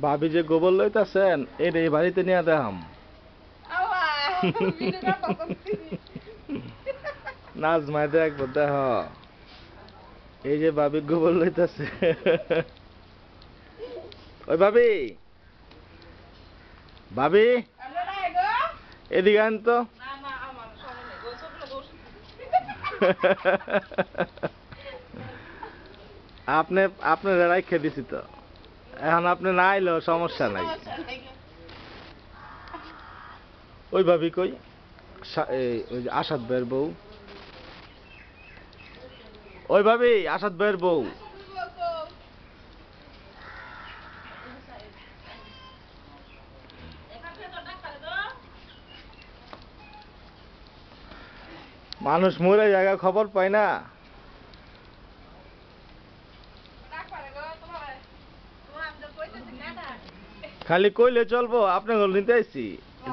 ভাবি যে গোবর লইতাছেন এটা এই বাড়িতে নিয়ে দেখাম। নাজমায় দেখবো দেখ এই যে ভাবি গোবর লইতাছে। ওই ভাবি, ভাবি এদিকে আন তো। আপনি আপনার রাইখে দিছি তো, এখন আপনি না আইলেও সমস্যা নাই। ওই ভাবি কই? ওই যে আসাদ ভাইয়ের বউ। ওই ভাবি আসাদ ভাইয়ের বউ। মানুষ মরে জায়গা খবর পায় না। খালি কইলে চলবো, আপনার ঘর নিতে আইছি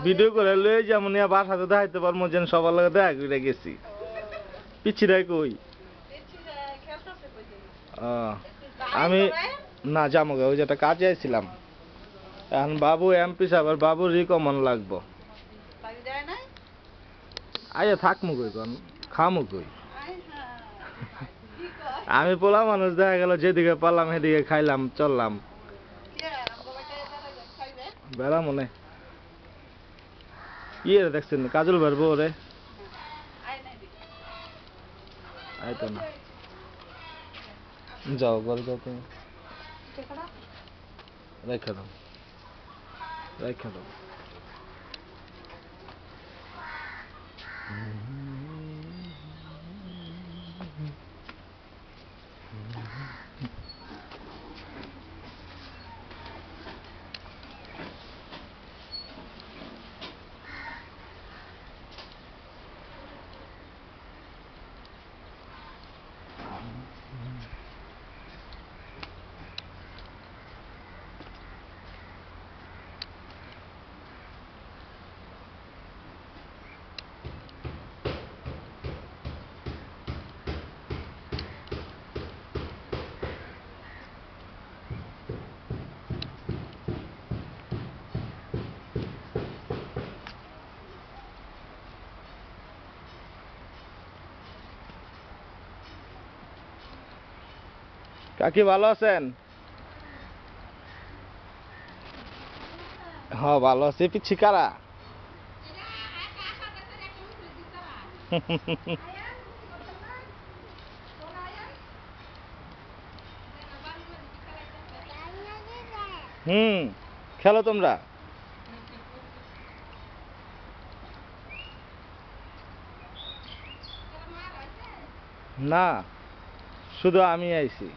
ভিডিও করে লয়ে যেমন বাসাতে দেখাইতে পারবো যেন সবার লগে দেখা করে গেছি। পিছিরাই কই? আমি না যাবো, ওই যেটা কাজে আইছিলাম। এখন বাবু এমপি সাহেব আর বাবু রিকমন লাগবো। আইয়া থাকমু কই কোন, খামু কই? আমি পোলা মানুষ, দেখা গেল যেদিকে পারলাম সেদিকে খাইলাম চললাম। বেড়া মনে ইয়ে দেখছেন কাজল ভারবো রে। আইতো না, যাও ঘরে যাও, তুমি রেখে দাও, রেখে দাও। কাকি ভালো আছেন? হ্যাঁ ভালো আছি। পিচ্ছি কারা? হুম, খেলো তোমরা। না, শুধু আমি আইছি।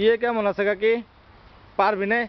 ইয়ে কেমন আছে কাকি? পারবি না?